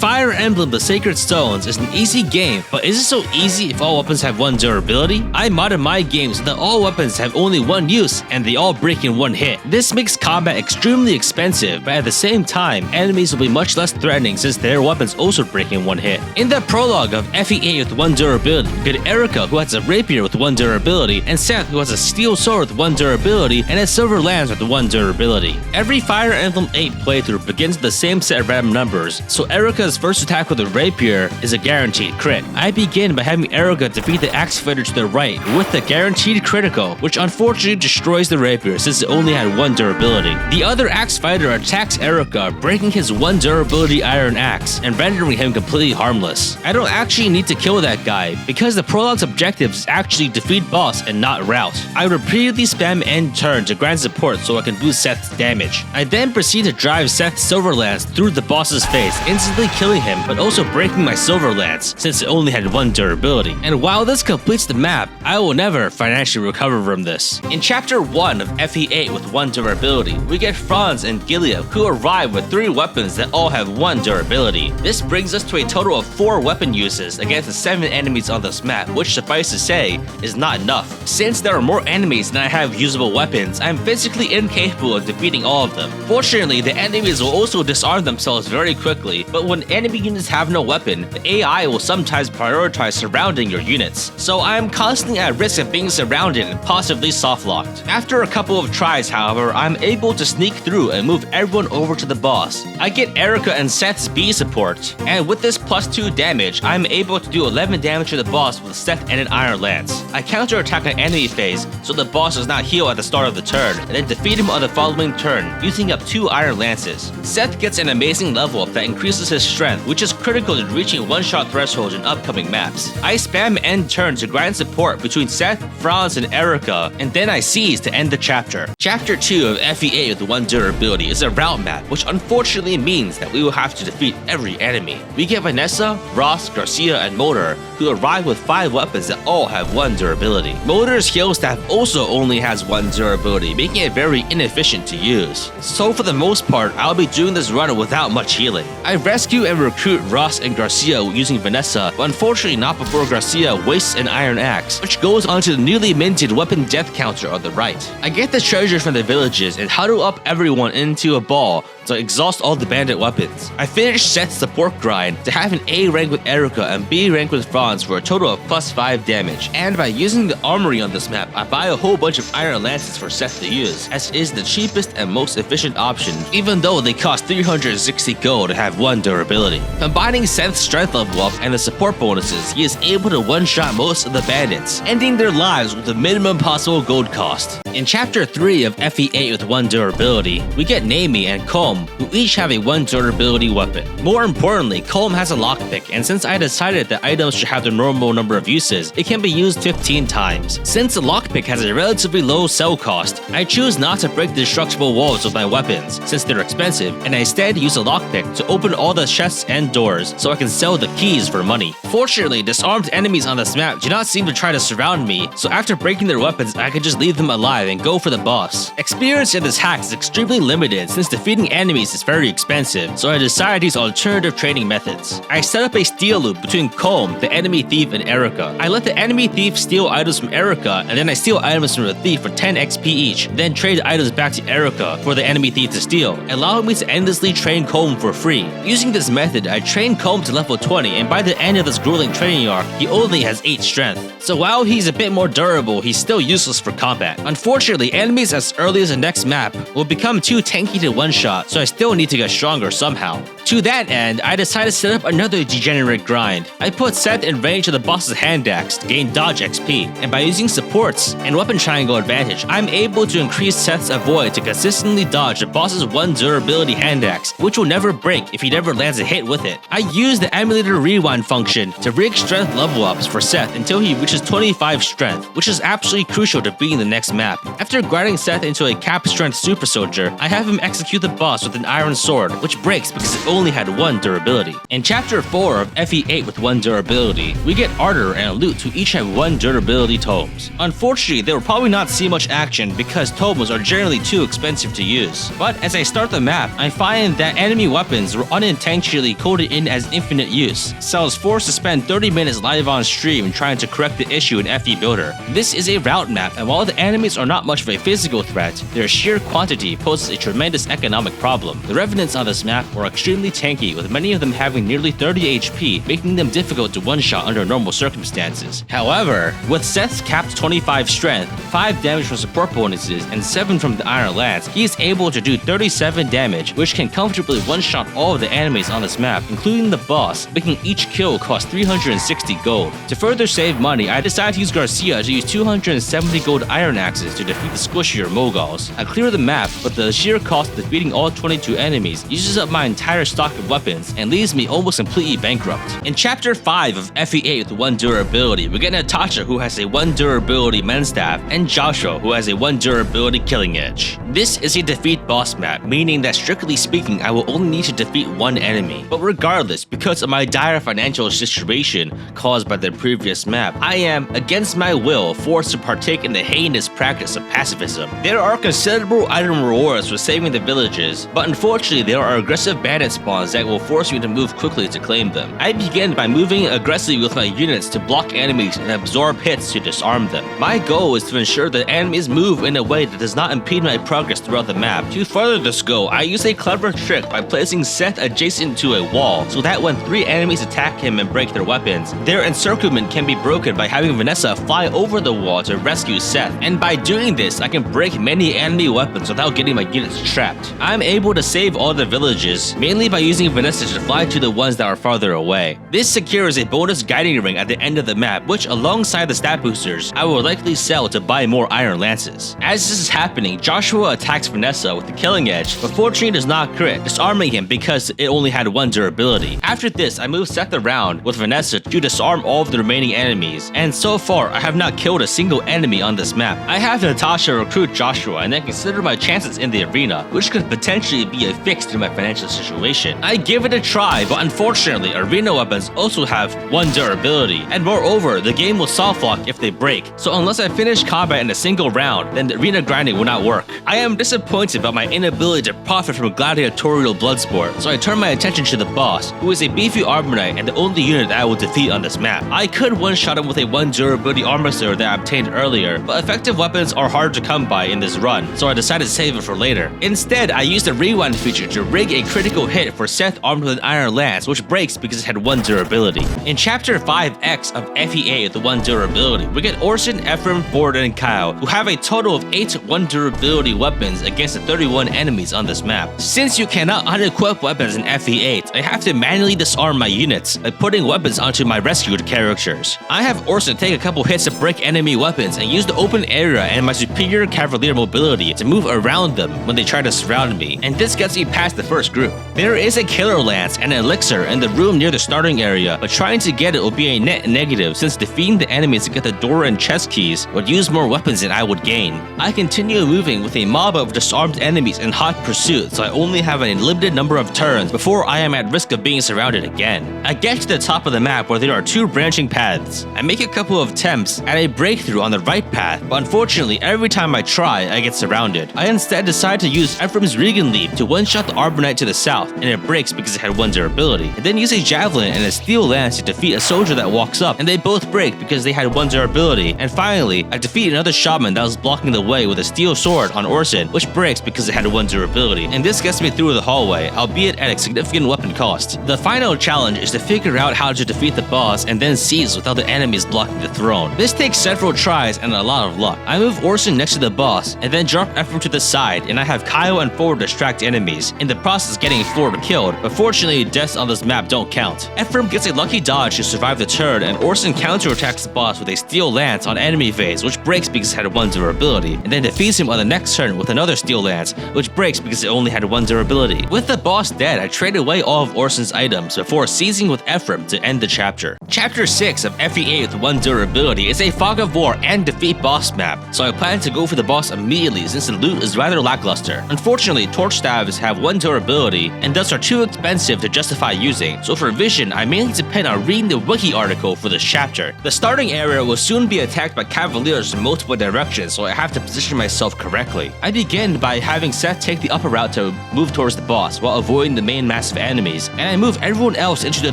Fire Emblem The Sacred Stones is an easy game, but is it so easy if all weapons have one durability? I modded my game so that all weapons have only one use and they all break in one hit. This makes combat extremely expensive, but at the same time, enemies will be much less threatening since their weapons also break in one hit. In the prologue of FE8 with one durability, we get Erica who has a rapier with one durability, and Seth who has a steel sword with one durability and a silver lance with one durability. Every Fire Emblem 8 playthrough begins with the same set of random numbers, so Erica's first attack with a rapier is a guaranteed crit. I begin by having Erica defeat the axe fighter to the right with the guaranteed critical, which unfortunately destroys the rapier since it only had one durability. The other axe fighter attacks Erica, breaking his one durability iron axe and rendering him completely harmless. I don't actually need to kill that guy because the prologue's objective is actually defeat boss and not rout. I repeatedly spam end turn to grant support so I can boost Seth's damage. I then proceed to drive Seth's silver lance through the boss's face, instantly killing him but also breaking my silver lance since it only had one durability. And while this completes the map, I will never financially recover from this. In chapter 1 of FE8 with one durability, we get Franz and Gilead who arrive with 3 weapons that all have one durability. This brings us to a total of 4 weapon uses against the 7 enemies on this map, which suffice to say is not enough. Since there are more enemies than I have usable weapons, I'm physically incapable of defeating all of them. Fortunately, the enemies will also disarm themselves very quickly, but when enemy units have no weapon, the AI will sometimes prioritize surrounding your units, so I am constantly at risk of being surrounded and possibly softlocked. After a couple of tries, however, I'm able to sneak through and move everyone over to the boss. I get Erica and Seth's B support, and with this +2 damage, I'm able to do 11 damage to the boss with Seth and an Iron Lance. I counterattack an enemy phase so the boss does not heal at the start of the turn, and then defeat him on the following turn using up 2 Iron Lances. Seth gets an amazing level up that increases his strength, which is critical to reaching one-shot thresholds in upcoming maps. I spam end turn to grant support between Seth, Franz, and Erica, and then I seize to end the chapter. Chapter 2 of FE8 with one durability is a route map, which unfortunately means that we will have to defeat every enemy. We get Vanessa, Ross, Garcia, and Motor, who arrive with 5 weapons that all have one durability. Motor's heal staff also only has one durability, making it very inefficient to use. So for the most part, I'll be doing this run without much healing. I rescue and recruit Ross and Garcia using Vanessa, but unfortunately not before Garcia wastes an iron axe, which goes onto the newly minted weapon death counter on the right. I get the treasure from the villages and huddle up everyone into a ball to exhaust all the bandit weapons. I finish Seth's support grind to have an A rank with Erica and B rank with Franz for a total of +5 damage. And by using the armory on this map, I buy a whole bunch of iron lances for Seth to use, as it is the cheapest and most efficient option, even though they cost 360 gold to have one durability. Combining Seth's strength level up and the support bonuses, he is able to one-shot most of the bandits, ending their lives with the minimum possible gold cost. In chapter 3 of FE8 with one durability, we get Naomi and Colm, who each have a one durability weapon. More importantly, Colm has a lockpick, and since I decided that items should have the normal number of uses, it can be used 15 times. Since the lockpick has a relatively low sell cost, I choose not to break the destructible walls with my weapons, since they're expensive, and I instead use a lockpick to open all the chests and doors, so I can sell the keys for money. Fortunately, disarmed enemies on this map do not seem to try to surround me, so after breaking their weapons, I can just leave them alive and go for the boss. Experience in this hack is extremely limited since defeating enemies is very expensive, so I decided to use alternative trading methods. I set up a steal loop between Colm, the enemy thief, and Erica. I let the enemy thief steal items from Erica, and then I steal items from the thief for 10 XP each, then trade items back to Erica for the enemy thief to steal, allowing me to endlessly train Colm for free. Using this method, I trained Colm to level 20, and by the end of this grueling training arc, he only has 8 strength. So while he's a bit more durable, he's still useless for combat. Unfortunately, enemies as early as the next map will become too tanky to one-shot, so I still need to get stronger somehow. To that end, I decided to set up another degenerate grind. I put Seth in range of the boss's hand axe to gain dodge XP, and by using supports and weapon triangle advantage, I'm able to increase Seth's avoid to consistently dodge the boss's one durability hand axe, which will never break if he never lands a hit with it. I use the emulator rewind function to rig strength level ups for Seth until he reaches 25 strength, which is absolutely crucial to beating the next map. After grinding Seth into a cap strength super soldier, I have him execute the boss with an iron sword, which breaks because it only only had 1 durability. In Chapter 4 of FE8 with 1 durability, we get Ardor and Loot who each have 1 durability tomes. Unfortunately, they will probably not see much action because tomes are generally too expensive to use. But as I start the map, I find that enemy weapons were unintentionally coded in as infinite use, so I was forced to spend 30 minutes live on stream trying to correct the issue in FE Builder. This is a route map, and while the enemies are not much of a physical threat, their sheer quantity poses a tremendous economic problem. The revenants on this map are extremely tanky, with many of them having nearly 30 HP, making them difficult to one-shot under normal circumstances. However, with Seth's capped 25 strength, 5 damage from support bonuses, and 7 from the Iron Lance, he is able to do 37 damage, which can comfortably one-shot all of the enemies on this map, including the boss, making each kill cost 360 gold. To further save money, I decided to use Garcia to use 270 gold iron axes to defeat the squishier Moguls. I clear the map, but the sheer cost of defeating all 22 enemies uses up my entire stock of weapons and leaves me almost completely bankrupt. In Chapter 5 of FE8 with 1 durability, we get Natasha who has a 1 durability men's staff, and Joshua who has a 1 durability killing edge. This is a defeat boss map, meaning that strictly speaking, I will only need to defeat 1 enemy. But regardless, because of my dire financial situation caused by the previous map, I am, against my will, forced to partake in the heinous practice of pacifism. There are considerable item rewards for saving the villages, but unfortunately there are aggressive bandit spawns that will force me to move quickly to claim them. I begin by moving aggressively with my units to block enemies and absorb hits to disarm them. My goal is to ensure that enemies move in a way that does not impede my progress throughout the map. To further this goal, I use a clever trick by placing Seth adjacent to a wall, so that when 3 enemies attack him and break their weapons, their encirclement can be broken by having Vanessa fly over the wall to rescue Seth, and by doing this, I can break many enemy weapons without getting my units trapped. I'm able to save all the villages, mainly by using Vanessa to fly to the ones that are farther away. This secures a bonus guiding ring at the end of the map, which alongside the stat boosters, I will likely sell to buy more iron lances. As this is happening, Joshua attacks Vanessa with the killing edge, but fortunately does not crit, disarming him because it only had 1 durability. After this, I move Seth around with Vanessa to disarm all of the remaining enemies, and so far, I have not killed a single enemy on this map. I have Natasha recruit Joshua and then consider my chances in the arena, which could potentially be a fix to my financial situation. I give it a try, but unfortunately, arena weapons also have 1 durability, and moreover, the game will softlock if they break, so unless I finish combat in a single round, then the arena grinding will not work. I am disappointed about my inability to profit from gladiatorial bloodsport, so I turn my attention to the boss, who is a beefy armor knight and the only unit that I will defeat on this map. I could one-shot him with a 1 durability armor sword that I obtained earlier, but effective weapons are hard to come by in this run, so I decided to save it for later. Instead, I used the rewind feature to rig a critical hit for Seth armed with an iron lance, which breaks because it had 1 durability. In Chapter 5X of FE8 with the 1 durability, we get Orson, Ephraim, Ford, and Kyle, who have a total of 8 1 durability weapons against the 31 enemies on this map. Since you cannot unequip weapons in FE8, I have to manually disarm my units by putting weapons onto my rescued characters. I have Orson take a couple hits to break enemy weapons and use the open area and my superior cavalier mobility to move around them when they try to surround me, and this gets me past the first group. There is a killer lance and an elixir in the room near the starting area, but trying to get it will be a net negative since defeating the enemies to get the door and chest keys would use more weapons than I would gain. I continue moving with a mob of disarmed enemies in hot pursuit, so I only have a limited number of turns before I am at risk of being surrounded again. I get to the top of the map where there are 2 branching paths. I make a couple of attempts at a breakthrough on the right path, but unfortunately every time I try, I get surrounded. I instead decide to use Ephraim's Regan Leap to one-shot the Arbor Knight to the south, and it breaks because it had 1 durability, and then use a Javelin and a Steel Lance to defeat a soldier that walks up, and they both break because they had 1 durability, and finally, I defeat another shaman that was blocking the way with a steel sword on Orson, which breaks because it had 1 durability, and this gets me through the hallway, albeit at a significant weapon cost. The final challenge is to figure out how to defeat the boss and then seize without the enemies blocking the throne. This takes several tries and a lot of luck. I move Orson next to the boss, and then drop Ephraim to the side, and I have Kyle and Ford distract enemies, in the process getting Ford killed, but fortunately deaths on this map don't count. Ephraim gets a lucky dodge to survive the turn, and Orson counterattacks the boss with a steel lance on enemy phase, which breaks because it had 1 durability, and then defeats him on the next turn with another steel lance, which breaks because it only had 1 durability. With the boss dead, I trade away all of Orson's items before seizing with Ephraim to end the chapter. Chapter 6 of FE8 with 1 durability is a fog of war and defeat boss map, so I plan to go for the boss immediately since the loot is rather lackluster. Unfortunately, torch staves have 1 durability, and dust are too expensive to justify using, so for vision, I mainly depend on reading the wiki article for this chapter. The starting area will soon be attacked by cavaliers in multiple directions, so I have to position myself correctly. I begin by having Seth take the upper route to move towards the boss while avoiding the main mass of enemies, and I move everyone else into the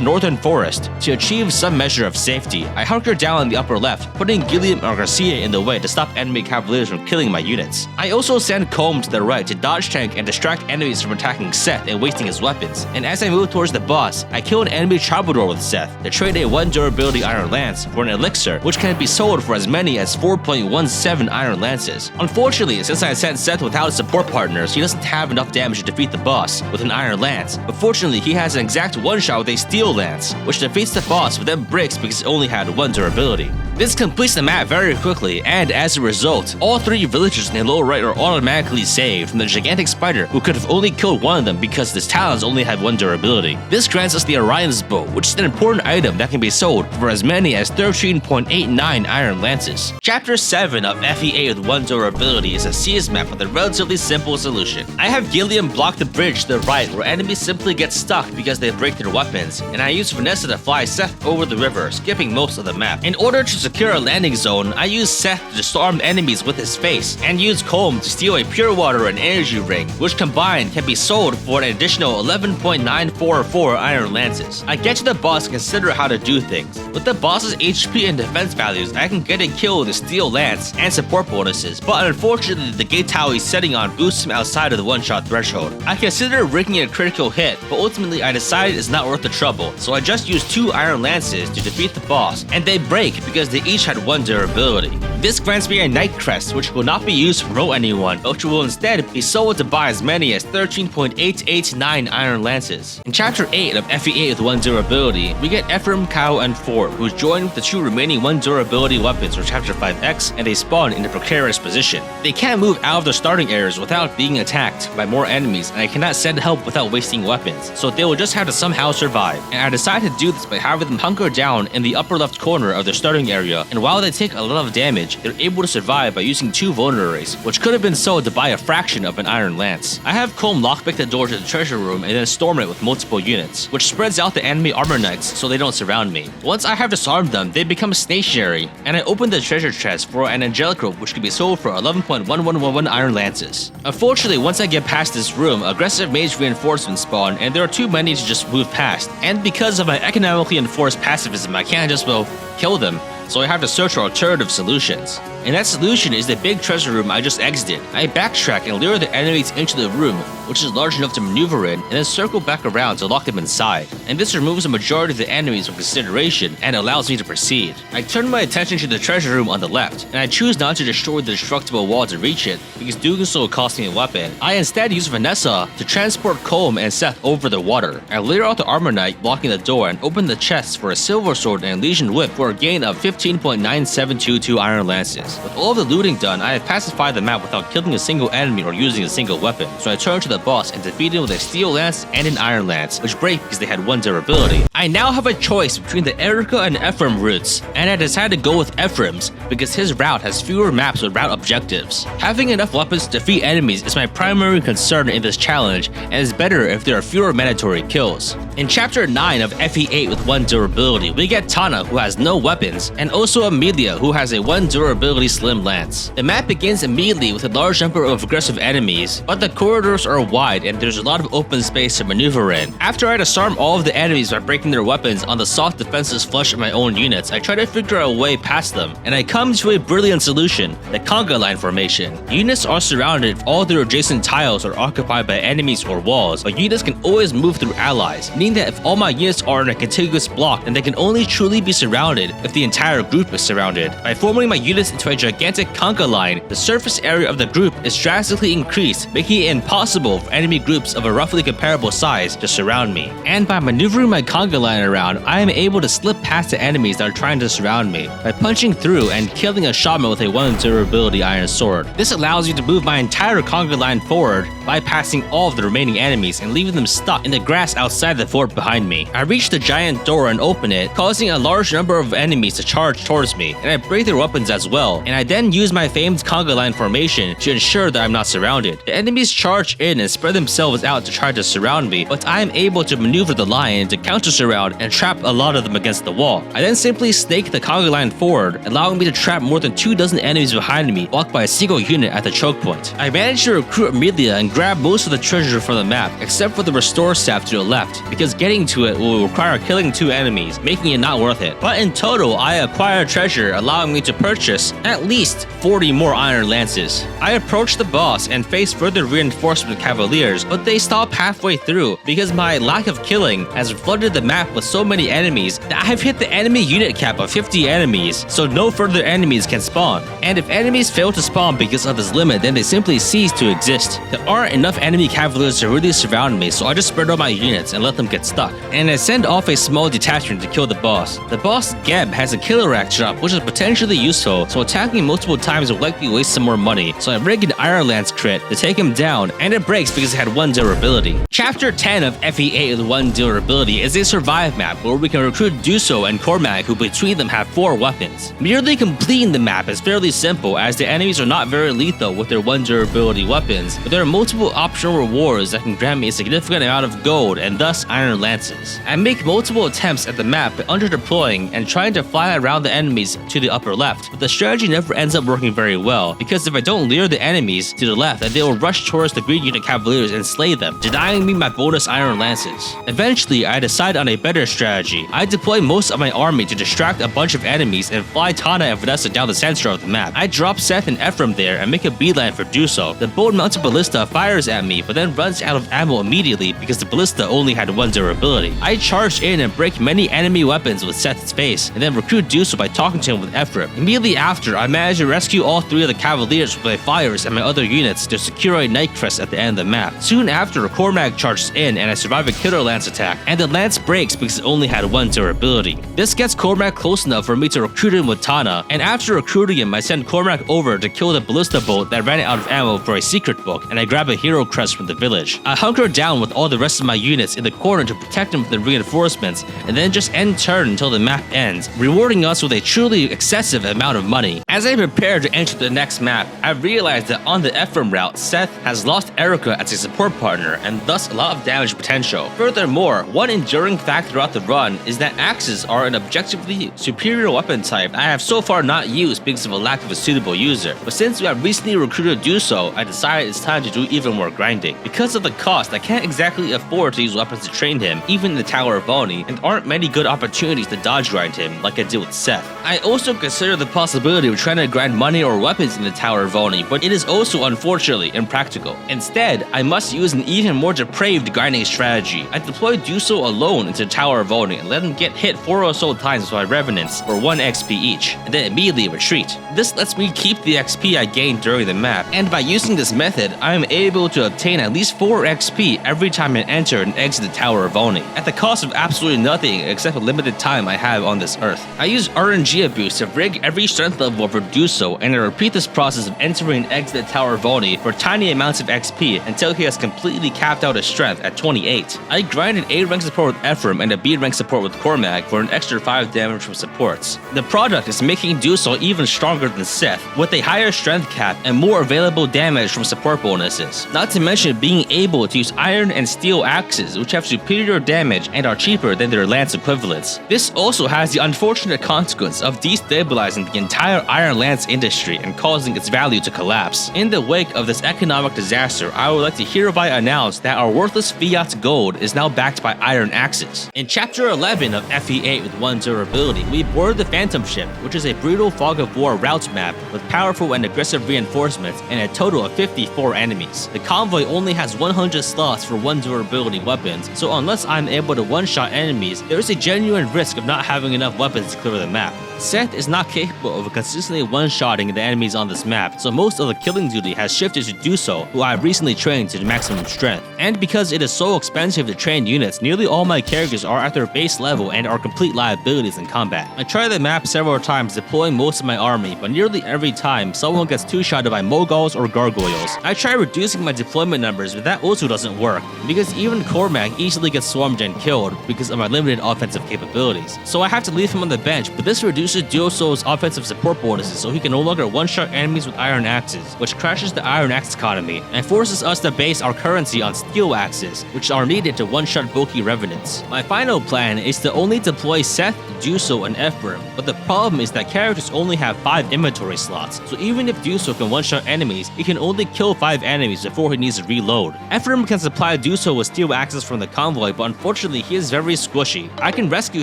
northern forest. To achieve some measure of safety, I hunker down in the upper left, putting Gilliam or Garcia in the way to stop enemy cavaliers from killing my units. I also send Combe to the right to dodge tank and distract enemies from attacking Seth and wasting his weapons, and as I move towards the boss, I kill an enemy troubadour with Seth to trade a 1 durability iron lance for an elixir, which can be sold for as many as 4.17 iron lances. Unfortunately, since I sent Seth without support partners, he doesn't have enough damage to defeat the boss with an iron lance, but fortunately he has an exact one-shot with a steel lance, which defeats the boss but then breaks because it only had 1 durability. This completes the map very quickly, and as a result, all 3 villagers in the lower right are automatically saved from the gigantic spider who could have only killed one of them because his talons only had 1 durability. This grants us the Orion's Bow, which is an important item that can be sold for as many as 13.89 iron lances. Chapter 7 of FE8 with 1 durability is a CS map with a relatively simple solution. I have Gilliam block the bridge to the right where enemies simply get stuck because they break their weapons, and I use Vanessa to fly Seth over the river, skipping most of the map. In order to secure a landing zone, I use Seth to disarm enemies with his face, and use Combe to steal a pure water and energy ring, which combined can be sold for an additional 11.944 iron lances. I get to the boss and consider how to do things. With the boss's HP and defense values, I can get a kill with a steel lance and support bonuses, but unfortunately the gate tower he's setting on boosts him outside of the one-shot threshold. I consider rigging a critical hit, but ultimately I decided it's not worth the trouble, so I just used 2 iron lances to defeat the boss, and they break because they each had 1 durability. This grants me a Night Crest, which will not be used to promote anyone, but which will instead be sold to buy as many as 13.889 iron lances. In Chapter 8 of FE8 with 1 durability, we get Ephraim, Kyle, and Ford, who join with the 2 remaining 1 durability weapons from Chapter 5X, and they spawn in a precarious position. They can't move out of their starting areas without being attacked by more enemies, and I cannot send help without wasting weapons, so they will just have to somehow survive. And I decided to do this by having them hunker down in the upper left corner of their starting area, and while they take a lot of damage, they're able to survive by using 2 vulneraries, which could have been sold to buy a fraction of an iron lance. I have Combe lockpick the door to the treasure room and then storm it with multiple units, which spreads out the enemy armor knights so they don't surround me. Once I have disarmed them, they become stationary, and I open the treasure chest for an angelic rope which can be sold for 11.1111 iron lances. Unfortunately, once I get past this room, aggressive mage reinforcements spawn, and there are too many to just move past, and because of my economically enforced pacifism, I can't just, well, kill them, so I have to search for alternative solutions. And that solution is the big treasure room I just exited. I backtrack and lure the enemies into the room, which is large enough to maneuver in, and then circle back around to lock them inside. And this removes a majority of the enemies from consideration and allows me to proceed. I turn my attention to the treasure room on the left, and I choose not to destroy the destructible wall to reach it, because doing so will cost me a weapon. I instead use Vanessa to transport Combe and Seth over the water. I clear out the armor knight blocking the door and open the chest for a silver sword and legion whip for a gain of 15.9722 iron lances. With all of the looting done, I have pacified the map without killing a single enemy or using a single weapon, so I turn to the boss and defeat him with a steel lance and an iron lance, which break because they had 1 durability. I now have a choice between the Erica and Ephraim routes, and I decided to go with Ephraim's because his route has fewer maps with route objectives. Having enough weapons to defeat enemies is my primary concern in this challenge, and is better if there are fewer mandatory kills. In Chapter 9 of FE8 with 1 durability, we get Tana, who has no weapons, and also Amelia, who has a 1 durability slim lance. The map begins immediately with a large number of aggressive enemies, but the corridors are wide and there's a lot of open space to maneuver in. After I disarm all of the enemies by breaking their weapons on the soft defenses flush of my own units, I try to figure a way past them, and I come to a brilliant solution: the conga line formation. Units are surrounded if all their adjacent tiles are occupied by enemies or walls, but units can always move through allies, meaning that if all my units are in a contiguous block, then they can only truly be surrounded if the entire group is surrounded. By forming my units into a gigantic conga line, the surface area of the group is drastically increased, making it impossible for enemy groups of a roughly comparable size to surround me. And by maneuvering my conga line around, I am able to slip past the enemies that are trying to surround me by punching through and killing a shaman with a 1 durability iron sword. This allows you to move my entire conga line forward, bypassing all of the remaining enemies and leaving them stuck in the grass outside the fort behind me. I reach the giant door and open it, causing a large number of enemies to charge towards me, and I break their weapons as well, well, and I then use my famed conga line formation to ensure that I'm not surrounded. The enemies charge in and spread themselves out to try to surround me, but I am able to maneuver the line to counter surround and trap a lot of them against the wall. I then simply snake the conga line forward, allowing me to trap more than 2 dozen enemies behind me, blocked by a single unit at the choke point. I managed to recruit Amelia and grab most of the treasure from the map, except for the restore staff to the left, because getting to it will require killing 2 enemies, making it not worth it. But in total, I acquired treasure, allowing me to purchase at least 40 more iron lances. I approached the boss and faced further reinforcement cavaliers, but they stopped halfway through because my lack of killing has flooded the map with so many enemies that I've hit the enemy unit cap of 50 enemies, so no further enemies can spawn. And if enemies fail to spawn because of this limit, then they simply cease to exist. There aren't enough enemy cavaliers to really surround me, so I just spread out my units and let them get stuck. And I send off a small detachment to kill the boss. The boss, Geb, has a killer rack drop, which is potentially useful, so attacking multiple times will likely waste some more money, so I rig an Iron Lance crit to take him down, and it breaks because it had 1 durability. Chapter 10 of FE8 with 1 durability is a survive map where we can recruit Duso and Cormac, who between them have 4 weapons. Merely completing the map is fairly simple, as the enemies are not very lethal with their 1 durability weapons, but there are multiple optional rewards that can grant me a significant amount of gold and thus Iron Lances. I make multiple attempts at the map under deploying and trying to fly around the enemies to the upper left, but the strategy never ends up working very well, because if I don't lure the enemies to the left, then they will rush towards the green unit cavaliers and slay them, denying me my bonus Iron Lances. Eventually, I decide on a better strategy. I deploy most of my army to distract a bunch of enemies and fly Tana and Vanessa down the center of the map. I drop Seth and Ephraim there and make a beeline for Duso. The bone-mounted ballista fires at me, but then runs out of ammo immediately because the ballista only had 1 durability. I charge in and break many enemy weapons with Seth's face, and then recruit Duso by talking to him with Ephraim. Immediately after, I manage to rescue all 3 of the cavaliers with my fires and my other units to secure a night crest at the end of the map. Soon after, Cormac charges in and I survive a killer lance attack, and the lance breaks because it only had 1 durability. This gets Cormac close enough for me to recruit him with Tana, and after recruiting him, I send Cormac over to kill the ballista bolt that ran out of ammo for a secret book, and I grab a hero crest from the village. I hunker down with all the rest of my units in the corner to protect him from the reinforcements, and then just end turn until the map ends, rewarding us with a truly excessive amount of money. As I prepare to enter the next map, I realize that on the Ephraim route, Seth has lost Erica as a support partner, and thus a lot of damage potential. Furthermore, one enduring fact throughout the run is that axes are an objectively superior weapon type I have so far not used because of a lack of a suitable user. But since we have recently recruited Duso, I decided it's time to do even more grinding. Because of the cost, I can't exactly afford to use weapons to train him, even in the Tower of Oni, and aren't many good opportunities to dodge grind him like I did with Seth. I also consider the possibility of trying to grind money or weapons in the Tower of Oni, but it is also unfortunately impractical. Instead, I must use an even more depraved grinding strategy. I deploy Duso alone into the Tower of Oni and let him get hit 4 or so times with my Revenants for 1 XP each, and then immediately retreat. This lets me keep the XP I gained during the map, and by using this method, I am able to obtain at least 4 XP every time I enter and exit the Tower of Oni, at the cost of absolutely nothing except the limited time I have on this earth. I use RNG abuse to rig every strength level of Duso, and I repeat this process of entering and exit the Tower of Oni for tiny amounts of XP until he has completely capped out his strength at 28. I grind an A rank support with Ephraim and a B rank support with Cormac for an extra 5 damage from supports. The product is making Duso even stronger than Seth, with a higher strength cap and more available damage from support bonuses. Not to mention being able to use iron and steel axes, which have superior damage and are cheaper than their lance equivalents. This also has the unfortunate consequence of destabilizing the entire Iron Lance industry and causing its value to collapse. In the wake of this economic disaster, I would like to hereby announce that our worthless fiat gold is now backed by iron axes. In Chapter 11 of FE8 with 1 durability, we board the Phantom Ship, which is a brutal fog of war route map with powerful and aggressive reinforcements and a total of 54 enemies. The convoy only has 100 slots for 1 durability weapons, so unless I'm able to one-shot enemies, there is a genuine risk of not having enough weapons to clear the map. Seth is not capable of consistently one-shotting the enemies on this map, so most of the killing duty has shifted to Duso, who I have recently trained to the maximum strength. And because it is so expensive to train units, nearly all my characters are at their base level and are complete liabilities in combat. I tried the map several times deploying most of my army, but nearly every time someone gets two-shotted by Moguls or Gargoyles. I try reducing my deployment numbers, but that also doesn't work, because even Cormac easily gets swarmed and killed because of my limited offensive capabilities. So I have to leave him on the bench, but this reduces reduces Duoso's offensive support bonuses so he can no longer one-shot enemies with iron axes, which crashes the iron axe economy, and forces us to base our currency on steel axes, which are needed to one-shot bulky revenants. My final plan is to only deploy Seth, Duoso, and Ephraim, but the problem is that characters only have 5 inventory slots, so even if Duoso can one-shot enemies, he can only kill 5 enemies before he needs to reload. Ephraim can supply Duoso with steel axes from the convoy, but unfortunately he is very squishy. I can rescue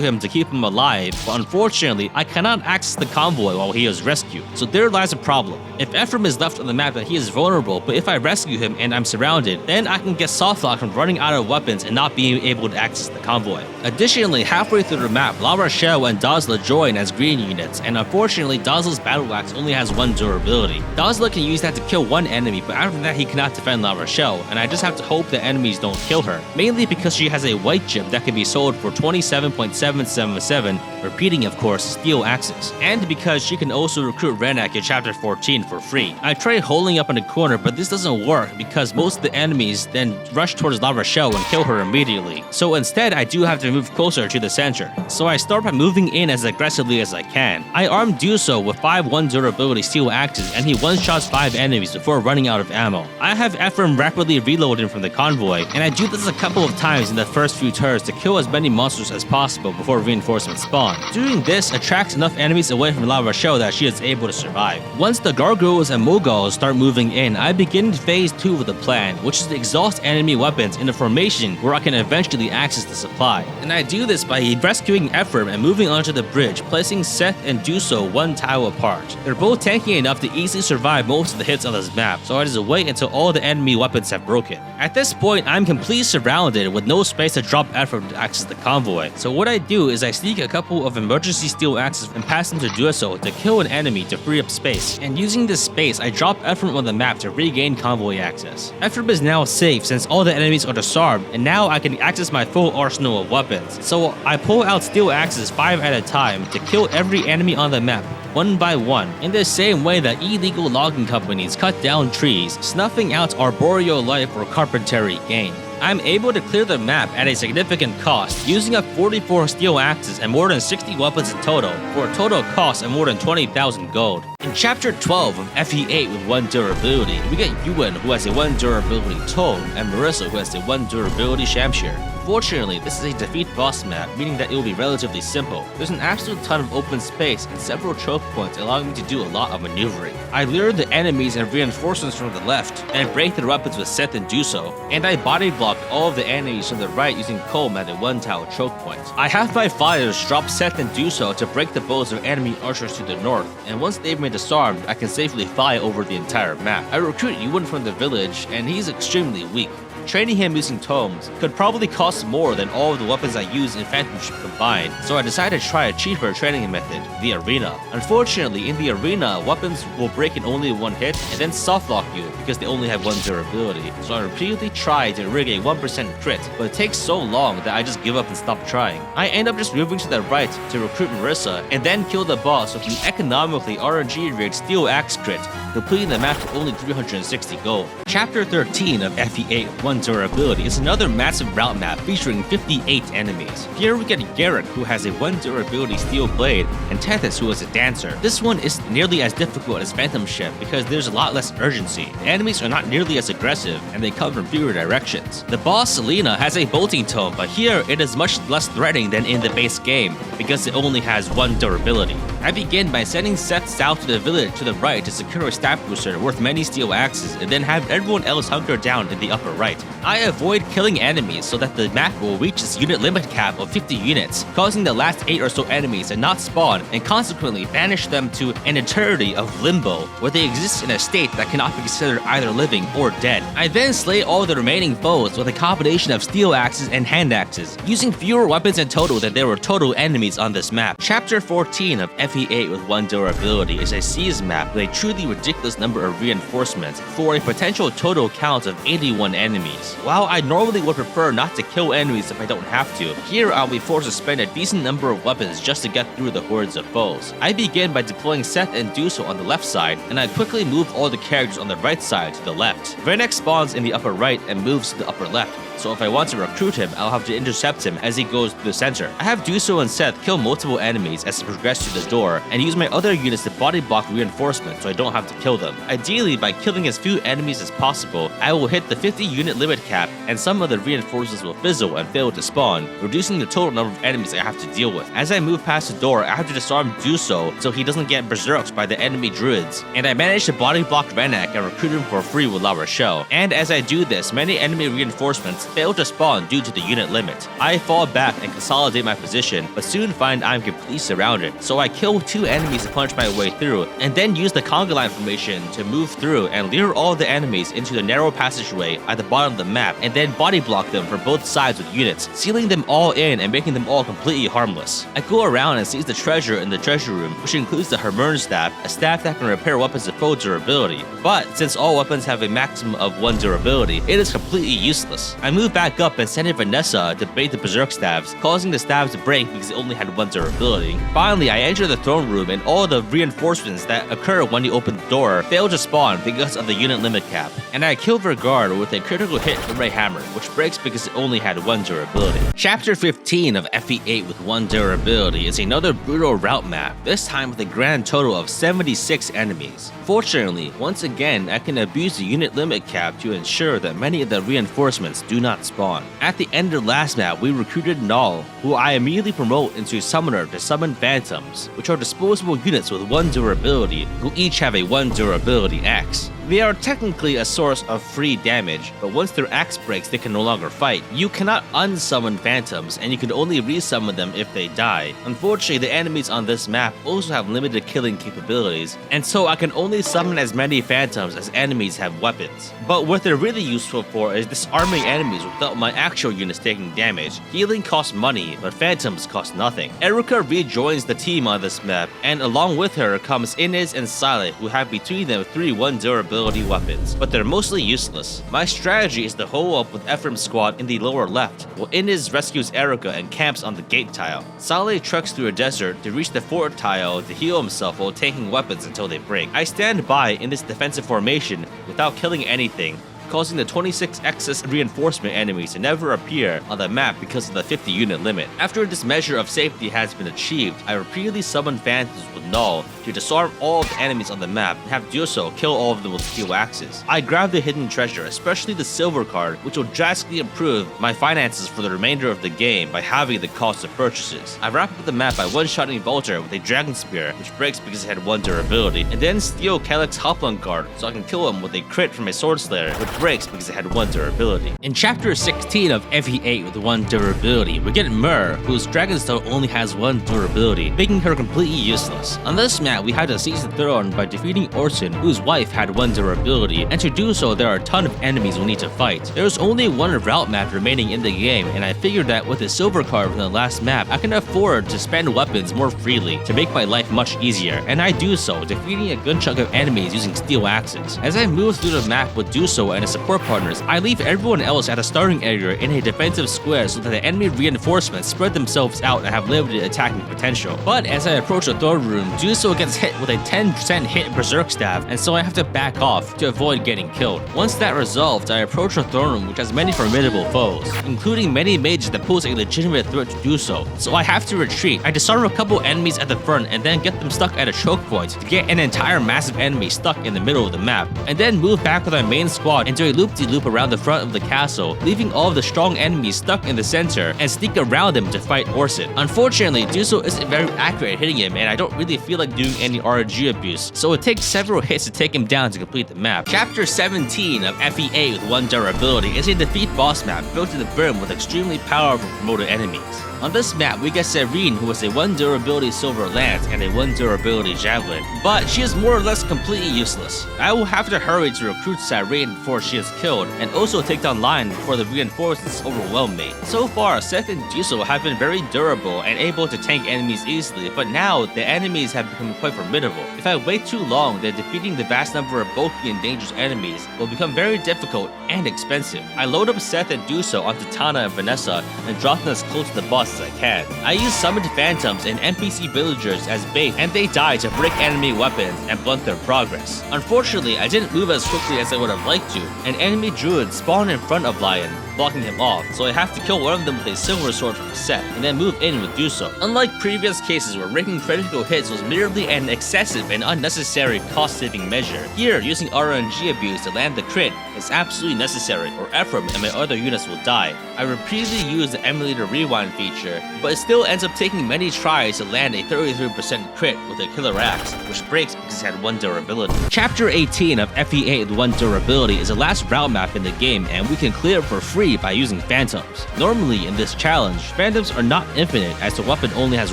him to keep him alive, but unfortunately I cannot access the convoy while he is rescued, so there lies a problem. If Ephraim is left on the map, then he is vulnerable, but if I rescue him and I'm surrounded, then I can get softlocked from running out of weapons and not being able to access the convoy. Additionally, halfway through the map, La Rochelle and Dazla join as green units, and unfortunately Dazla's battle axe only has 1 durability. Dazla can use that to kill 1 enemy, but after that he cannot defend La Rochelle, and I just have to hope that enemies don't kill her, mainly because she has a white gem that can be sold for 27.777, repeating of course steel axes, and because she can also recruit Renak in chapter 14 for free. I tried holding up in the corner, but this doesn't work because most of the enemies then rush towards La Rochelle and kill her immediately, so instead I do have to move closer to the center. So I start by moving in as aggressively as I can. I arm Duoso with 5 1 durability steel axes, and he one-shots 5 enemies before running out of ammo. I have Ephraim rapidly reloading from the convoy, and I do this a couple of times in the first few turns to kill as many monsters as possible before reinforcements spawn. Doing this attracts enough enemies away from La Rochelle that she is able to survive. Once the gargoyles and moguls start moving in, I begin phase 2 of the plan, which is to exhaust enemy weapons in a formation where I can eventually access the supply. And I do this by rescuing Ephraim and moving onto the bridge, placing Seth and Duoso 1 tile apart. They're both tanky enough to easily survive most of the hits on this map, so I just wait until all the enemy weapons have broken. At this point, I'm completely surrounded with no space to drop Ephraim to access the convoy, so what I do is I sneak a couple of emergency steel axes and pass them to Duoso to kill an enemy to free up space, and using this space, I drop Ephraim on the map to regain convoy access. Ephraim is now safe since all the enemies are disarmed, and now I can access my full arsenal of weapons, so I pull out steel axes 5 at a time to kill every enemy on the map, 1 by 1, in the same way that illegal logging companies cut down trees, snuffing out arboreal life for carpentry gain. I'm able to clear the map at a significant cost, using up 44 steel axes and more than 60 weapons in total, for a total cost of more than 20,000 gold. In chapter 12 of FE8 with 1 durability, we get Yuan who has a 1 durability tome, and Marissa who has a 1 durability Shamshir. Fortunately, this is a defeat boss map, meaning that it will be relatively simple. There's an absolute ton of open space and several choke points allowing me to do a lot of maneuvering. I lure the enemies and reinforcements from the left, and break their weapons with Seth and Duoso, and I body block all of the enemies from the right using Colm at a 1 tile choke point. I have my fighters drop Seth and Duoso to break the bows of enemy archers to the north, and once they've been disarmed, I can safely fly over the entire map. I recruit Yuan from the village, and he's extremely weak. Training him using tomes could probably cost more than all of the weapons I use in Phantomship combined, so I decided to try a cheaper training method, the arena. Unfortunately, in the arena, weapons will break in only 1 hit and then softlock you because they only have 1 durability, so I repeatedly try to rig a 1% crit, but it takes so long that I just give up and stop trying. I end up just moving to the right to recruit Marissa and then kill the boss with an economically RNG rigged steel axe crit, completing the map for only 360 gold. Chapter 13 of FE8 1 durability is another massive route map featuring 58 enemies. Here we get Garrett who has a 1 durability steel blade and Tethys who is a dancer. This one isn't nearly as difficult as Phantomship because there's a lot less urgency. The enemies are not nearly as aggressive and they come from fewer directions. The boss Selena has a bolting tome, but here it is much less threatening than in the base game because it only has 1 durability. I begin by sending Seth south to the village to the right to secure a staff booster worth many steel axes and then have everyone else hunker down in the upper right. I avoid killing enemies so that the map will reach its unit limit cap of 50 units, causing the last 8 or so enemies to not spawn and consequently banish them to an eternity of limbo, where they exist in a state that cannot be considered either living or dead. I then slay all the remaining foes with a combination of steel axes and hand axes, using fewer weapons in total than there were total enemies on this map. Chapter 14 of FE8 with 1 durability is a siege map with a truly ridiculous number of reinforcements for a potential total count of 81 enemies. enemies. While I normally would prefer not to kill enemies if I don't have to, here I'll be forced to spend a decent number of weapons just to get through the hordes of foes. I begin by deploying Seth and Duso on the left side, and I quickly move all the characters on the right side to the left. Venex spawns in the upper right and moves to the upper left, so if I want to recruit him, I'll have to intercept him as he goes through the center. I have Duso and Seth kill multiple enemies as they progress to the door, and use my other units to body block reinforcements so I don't have to kill them. Ideally, by killing as few enemies as possible, I will hit the 50 unit limit cap, and some of the reinforcements will fizzle and fail to spawn, reducing the total number of enemies I have to deal with. As I move past the door, I have to disarm Duso so he doesn't get berserked by the enemy druids, and I manage to body block Renak and recruit him for free with La Rochelle. And as I do this, many enemy reinforcements fail to spawn due to the unit limit. I fall back and consolidate my position, but soon find I'm completely surrounded, so I kill 2 enemies to punch my way through, and then use the conga line formation to move through and lure all the enemies into the narrow passageway at the bottom of the map, and then body block them from both sides with units, sealing them all in and making them all completely harmless. I go around and seize the treasure in the treasure room, which includes the Hermern staff, a staff that can repair weapons of full durability. But since all weapons have a maximum of 1 durability, it is completely useless. I move back up and send in Vanessa to bait the berserk staves, causing the staves to break because it only had 1 durability. Finally, I enter the throne room, and all the reinforcements that occur when you open the door fail to spawn because of the unit limit cap. And I kill Vergard with a critical hit from my hammer, which breaks because it only had 1 durability. Chapter 15 of FE8 with 1 durability is another brutal route map, this time with a grand total of 76 enemies. Fortunately, once again, I can abuse the unit limit cap to ensure that many of the reinforcements do not spawn. At the end of the last map, we recruited Null, who I immediately promote into Summoner to summon Phantoms, which are disposable units with 1 durability, who each have a 1 durability axe. They are technically a source of free damage, but once their axe breaks, they can no longer fight. You cannot unsummon Phantoms, and you can only resummon them if they die. Unfortunately, the enemies on this map also have limited killing capabilities, and so I can only summon as many Phantoms as enemies have weapons. But what they're really useful for is disarming enemies without my actual units taking damage. Healing costs money, but Phantoms cost nothing. Erica rejoins the team on this map, and along with her comes Inez and Silent, who have between them 3 1 durability weapons, but they're mostly useless. My strategy is to hole up with Ephraim's squad in the lower left, while Inez rescues Erica and camps on the gate tile. Saleh treks through a desert to reach the fort tile to heal himself while taking weapons until they break. I stand by in this defensive formation without killing anything, causing the 26 excess reinforcement enemies to never appear on the map because of the 50 unit limit. After this measure of safety has been achieved, I repeatedly summon Phantoms with Null to disarm all of the enemies on the map and have Duso kill all of them with steel axes. I grab the hidden treasure, especially the silver card, which will drastically improve my finances for the remainder of the game by halving the cost of purchases. I wrap up the map by one-shotting Volter with a dragon spear, which breaks because it had 1 durability, and then steal Kellex Hoplon card so I can kill him with a crit from a sword slayer, which breaks because it had 1 durability. In chapter 16 of FE8 with 1 durability, we get Myrrh, whose Dragonstone only has 1 durability, making her completely useless. On this map, we had to seize the throne by defeating Orson, whose wife had 1 durability, and to do so, there are a ton of enemies we need to fight. There's only 1 route map remaining in the game, and I figured that with the silver card from the last map, I can afford to spend weapons more freely to make my life much easier, and I do so, defeating a good chunk of enemies using steel axes. As I move through the map with Duso and his support partners, I leave everyone else at the starting area in a defensive square so that the enemy reinforcements spread themselves out and have limited attacking potential. But as I approach the throne room, Duso gets hit with a 10% hit berserk staff, and so I have to back off to avoid getting killed. Once that resolved, I approach the throne room, which has many formidable foes, including many mages that pose a legitimate threat to Duso, so I have to retreat. I disarm a couple enemies at the front and then get them stuck at a choke point to get an entire massive enemy stuck in the middle of the map, and then move back with my main squad into a loop-de-loop around the front of the castle, leaving all of the strong enemies stuck in the center and sneak around him to fight Orson. Unfortunately, Duso isn't very accurate at hitting him, and I don't really feel like doing any RNG abuse, so it takes several hits to take him down to complete the map. Chapter 17 of FE8 with 1 durability is a defeat boss map built to the brim with extremely powerful promoted enemies. On this map, we get Serene, who has a 1 durability silver lance and a 1 durability javelin, but she is more or less completely useless. I will have to hurry to recruit Serene before she is killed, and also take down Lion before the reinforcements overwhelm me. So far, Seth and Duso have been very durable and able to tank enemies easily, but now the enemies have become quite formidable. If I wait too long, then defeating the vast number of bulky and dangerous enemies will become very difficult and expensive. I load up Seth and Duso onto Tana and Vanessa and drop them as close to the boss as I can. I use summoned phantoms and NPC villagers as bait, and they die to break enemy weapons and blunt their progress. Unfortunately, I didn't move as quickly as I would have liked to. An enemy druid spawned in front of Lion, blocking him off, so I have to kill one of them with a silver sword from Seth, and then move in with Duso. Unlike previous cases where raking critical hits was merely an excessive and unnecessary cost-saving measure, here using RNG abuse to land the crit is absolutely necessary, or Ephraim and my other units will die. I repeatedly use the emulator rewind feature, but it still ends up taking many tries to land a 33% crit with a killer axe, which breaks because it had 1 durability. Chapter 18 of FE8 with 1 durability is the last route map in the game, and we can clear it for free by using phantoms. Normally in this challenge, phantoms are not infinite as the weapon only has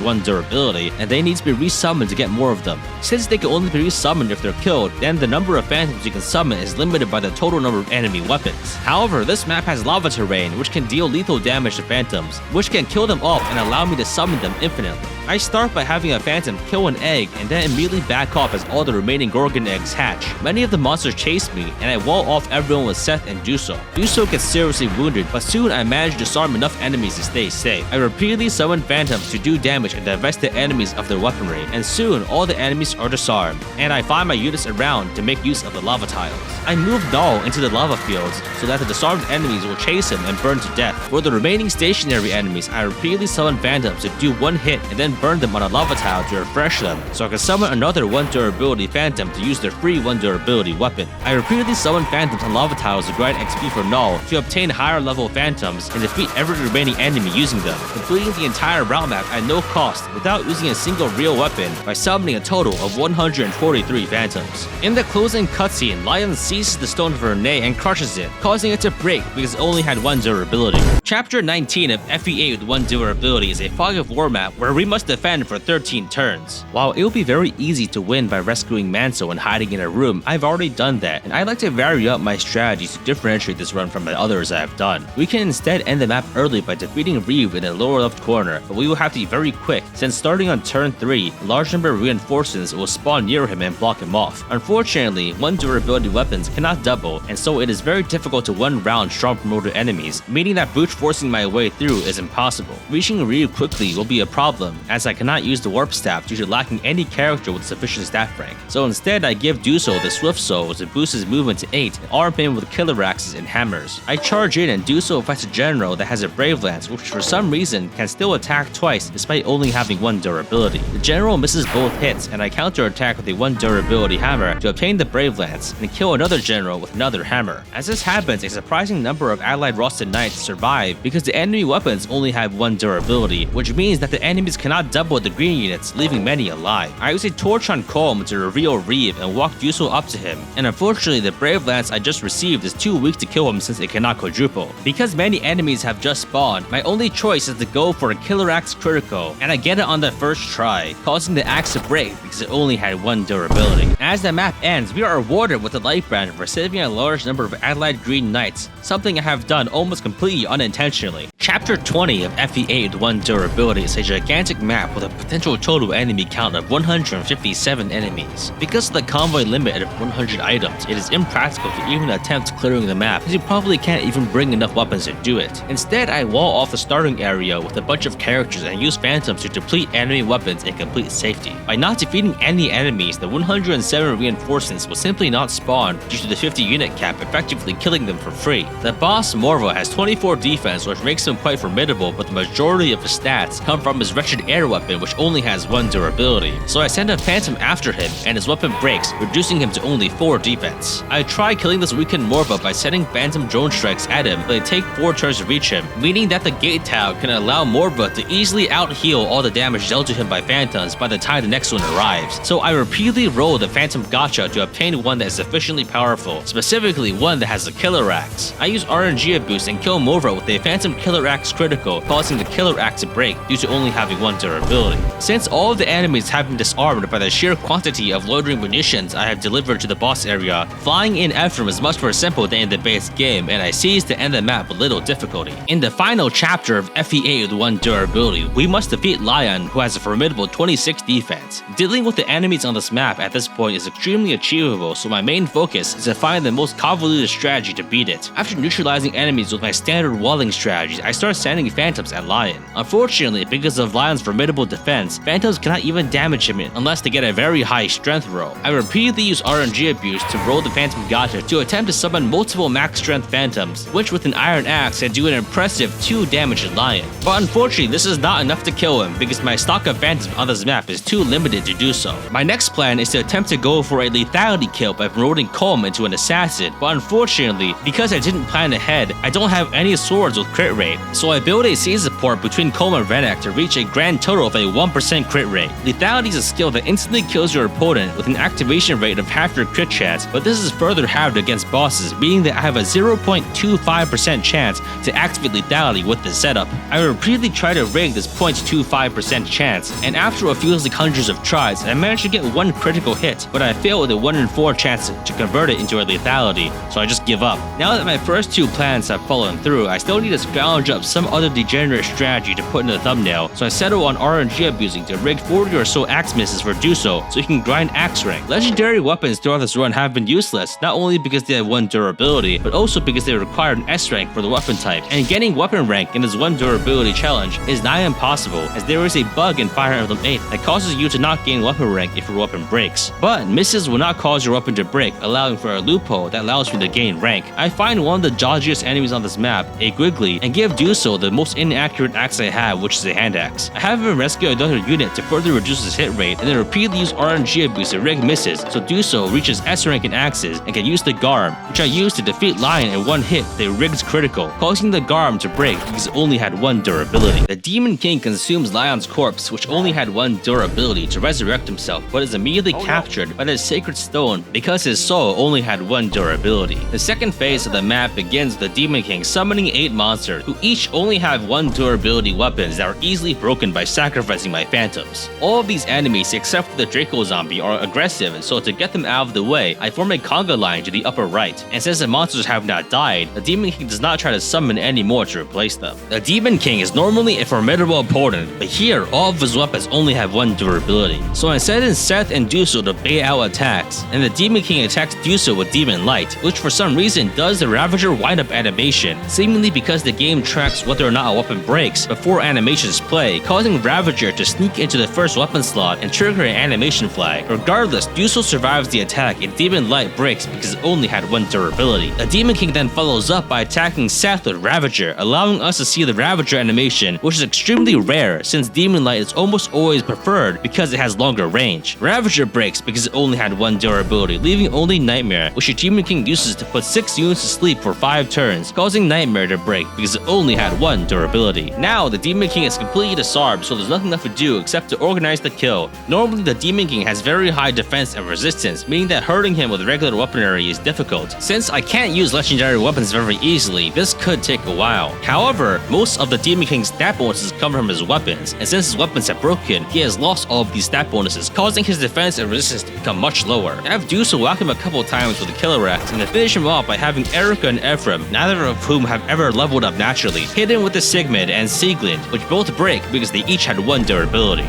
1 durability, and they need to be resummoned to get more of them. Since they can only be resummoned if they're killed, then the number of phantoms you can summon is limited by the total number of enemy weapons. However, this map has lava terrain, which can deal lethal damage to phantoms, which can kill them off and allow me to summon them infinitely. I start by having a phantom kill an egg and then immediately back off as all the remaining Gorgon eggs hatch. Many of the monsters chase me, and I wall off everyone with Seth and Duso. Duso gets seriously wounded, but soon I manage to disarm enough enemies to stay safe. I repeatedly summon phantoms to do damage and divest the enemies of their weaponry, and soon all the enemies are disarmed, and I find my units around to make use of the lava tiles. I move Null into the lava fields so that the disarmed enemies will chase him and burn to death. For the remaining stationary enemies, I repeatedly summon phantoms to do 1 hit and then burn them on a lava tile to refresh them, so I can summon another 1 durability phantom to use their free 1 durability weapon. I repeatedly summon phantoms on lava tiles to grind XP for Null to obtain higher level phantoms and defeat every remaining enemy using them, completing the entire route map at no cost without using a single real weapon by summoning a total of 143 phantoms. In the closing cutscene, Lion seizes the stone of Renee and crushes it, causing it to break because it only had 1 durability. Chapter 19 of FE8 with 1 durability is a fog of war map where we must defend for 13 turns. While it will be very easy to win by rescuing Manso and hiding in a room, I've already done that, and I like to vary up my strategies to differentiate this run from the others I have done. We can instead end the map early by defeating Reeve in the lower left corner, but we will have to be very quick since starting on turn 3, a large number of reinforcements will spawn near him and block him off. Unfortunately, 1 durability weapons cannot double, and so it is very difficult to 1-round strong promoted enemies, meaning that brute forcing my way through is impossible. Reaching Reeve quickly will be a problem, as I cannot use the warp staff due to lacking any character with sufficient staff rank. So instead I give Duso the Swift Soul to boost his movement to 8 and arm him with killer axes and hammers. I charge in and Duso fights a general that has a Brave Lance, which for some reason can still attack twice despite only having 1 durability. The general misses both hits, and I counterattack with a 1 durability hammer to obtain the Brave Lance and kill another general with another hammer. As this happens, a surprising number of allied Rusted Knights survive because the enemy weapons only have 1 durability, which means that the enemies cannot double the green units, leaving many alive. I use a torch on Colm to reveal Reeve and walk Duso up to him, and unfortunately the Brave Lance I just received is too weak to kill him since it cannot quadruple. Because many enemies have just spawned, my only choice is to go for a killer axe critical, and I get it on the first try, causing the axe to break because it only had 1 durability. As the map ends, we are awarded with the Light Brand for saving a large number of allied green knights, something I have done almost completely unintentionally. Chapter 20 of FE8 with 1 durability is a gigantic map with a potential total enemy count of 157 enemies. Because of the convoy limit of 100 items, it is impractical to even attempt clearing the map, as you probably can't even bring enough weapons to do it. Instead, I wall off the starting area with a bunch of characters and use phantoms to deplete enemy weapons in complete safety. By not defeating any enemies, the 107 reinforcements will simply not spawn due to the 50 unit cap, effectively killing them for free. The boss Morva has 24 defense, which makes him quite formidable, but the majority of his stats come from his wretched air weapon, which only has 1 durability. So I send a phantom after him, and his weapon breaks, reducing him to only 4 defense. I try killing this weakened Morva by sending phantom drone strikes at him, but they take 4 turns to reach him, meaning that the gate tile can allow Morva to easily out-heal all the damage dealt to him by phantoms by the time the next one arrives. So I repeatedly roll the phantom gotcha to obtain one that is sufficiently powerful, specifically one that has a killer axe. I use RNG boost and kill Morva with a phantom killer Killer Axe critical, causing the Killer Axe to break due to only having 1 durability. Since all of the enemies have been disarmed by the sheer quantity of loitering munitions I have delivered to the boss area, flying in Ephraim is much more simple than in the base game, and I seized to end the map with little difficulty. In the final chapter of FE8 with 1 durability, we must defeat Lion, who has a formidable 26 defense. Dealing with the enemies on this map at this point is extremely achievable, so my main focus is to find the most convoluted strategy to beat it. After neutralizing enemies with my standard walling strategies, I start sending phantoms at Lion. Unfortunately, because of Lion's formidable defense, phantoms cannot even damage him unless they get a very high strength roll. I repeatedly use RNG abuse to roll the Phantom Gacha to attempt to summon multiple max strength phantoms, which with an iron axe can do an impressive 2 damage to Lion. But unfortunately, this is not enough to kill him because my stock of phantoms on this map is too limited to do so. My next plan is to attempt to go for a lethality kill by promoting Colm into an assassin, but unfortunately, because I didn't plan ahead, I don't have any swords with crit rate, so I build a siege support between Colm and Renek to reach a grand total of a 1% crit rate. Lethality is a skill that instantly kills your opponent with an activation rate of half your crit chance, but this is further halved against bosses, meaning that I have a 0.25% chance to activate lethality with this setup. I repeatedly try to rig this 0.25% chance, and after a few hundreds of tries, I managed to get 1 critical hit, but I fail with a 1 in 4 chance to convert it into a lethality, so I just give up. Now that my first 2 plans have fallen through, I still need to scrounge up some other degenerate strategy to put in the thumbnail, so I settle on RNG abusing to rig 40 or so axe misses for Duso so you can grind axe rank. Legendary weapons throughout this run have been useless, not only because they have 1 durability, but also because they require an S rank for the weapon type, and getting weapon rank in this 1 durability challenge is nigh impossible, as there is a bug in Fire Emblem 8 that causes you to not gain weapon rank if your weapon breaks. But misses will not cause your weapon to break, allowing for a loophole that allows me to gain rank. I find one of the dodgiest enemies on this map, a Griggly, and give Duso the most inaccurate axe I have, which is a hand axe. I have him rescue another unit to further reduce his hit rate, and then repeatedly use RNG abuse to rig misses, so Duso reaches S rank in axes and can use the Garm, which I use to defeat Lion in 1 hit with a rigged critical, causing the Garm to break because it only had 1 durability. The Demon King consumes Lion's corpse, which only had 1 durability, to resurrect himself, but is immediately captured by the Sacred Stone because his soul only had 1 durability. The second phase of the map begins with the Demon King summoning 8 monsters, who each only have 1 durability weapons that are easily broken by sacrificing my phantoms. All of these enemies, except for the Draco Zombie, are aggressive, so to get them out of the way, I form a conga line to the upper right, and since the monsters have not died, the Demon King does not try to summon any more to replace them. The Demon King is normally a formidable opponent, but here, all of his weapons only have 1 durability, so I send in Seth and Duso to bait out attacks, and the Demon King attacks Duso with Demon Light, which for some reason does the Ravager wind-up animation, seemingly because the game tracks whether or not a weapon breaks before animations play, causing Ravager to sneak into the first weapon slot and trigger an animation flag. Regardless, Duso survives the attack and Demon Light breaks because it only had 1 durability. The Demon King then follows up by attacking Seth with Ravager, allowing us to see the Ravager animation, which is extremely rare since Demon Light is almost always preferred because it has longer range. Ravager breaks because it only had 1 durability, leaving only Nightmare, which the Demon King uses to put 6 units to sleep for 5 turns, causing Nightmare to break because it only had 1 durability. Now, the Demon King is completely disarmed, so there's nothing left to do except to organize the kill. Normally, the Demon King has very high defense and resistance, meaning that hurting him with regular weaponry is difficult. Since I can't use legendary weapons very easily, this could take a while. However, most of the Demon King's stat bonuses come from his weapons, and since his weapons have broken, he has lost all of these stat bonuses, causing his defense and resistance to become much lower. I have Duso whack him a couple times with a Killer Axe, and then finish him off by having Erica and Ephraim, neither of whom have ever leveled up naturally, hit him with the Sigmund and Sieglind, which both break because they each had 1 durability.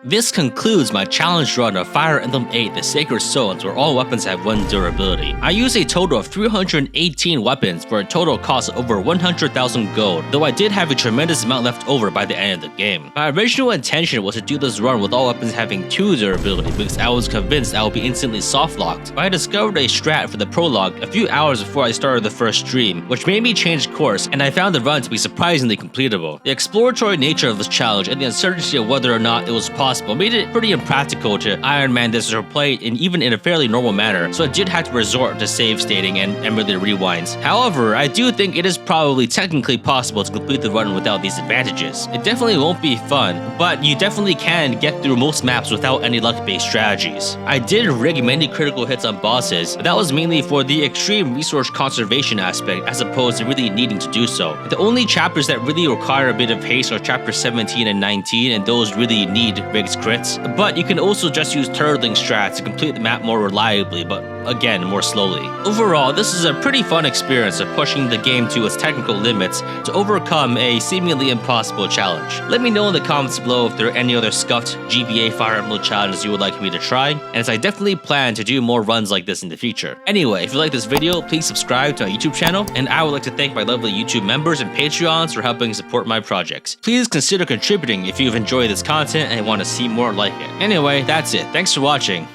This concludes my challenge run of Fire Emblem 8 The Sacred Stones, where all weapons have 1 durability. I use a total of 318 weapons for a total cost of over 100,000 gold, though I did have a tremendous amount left over by the end of the game. My original intention was to do this run with all weapons having 2 durability because I was convinced I would be instantly softlocked, but I discovered a strat for the prologue a few hours before I started the first stream, which made me change course, and I found the run to be surprisingly completable. The exploratory nature of this challenge and the uncertainty of whether or not it was possible impossible made it pretty impractical to Iron Man this or play even in a fairly normal manner, so I did have to resort to save stating and emulator rewinds. However, I do think it is probably technically possible to complete the run without these advantages. It definitely won't be fun, but you definitely can get through most maps without any luck-based strategies. I did rig many critical hits on bosses, but that was mainly for the extreme resource conservation aspect as opposed to really needing to do so. The only chapters that really require a bit of haste are chapters 17 and 19, and those really need rigged crits. But you can also just use turtling strats to complete the map more reliably, but again, more slowly. Overall, this is a pretty fun experience of pushing the game to its technical limits to overcome a seemingly impossible challenge. Let me know in the comments below if there are any other scuffed GBA Fire Emblem challenges you would like me to try, and as I definitely plan to do more runs like this in the future. Anyway, if you like this video, please subscribe to my YouTube channel, and I would like to thank my lovely YouTube members and Patreons for helping support my projects. Please consider contributing if you've enjoyed this content and want to see more like it. Anyway, that's it. Thanks for watching.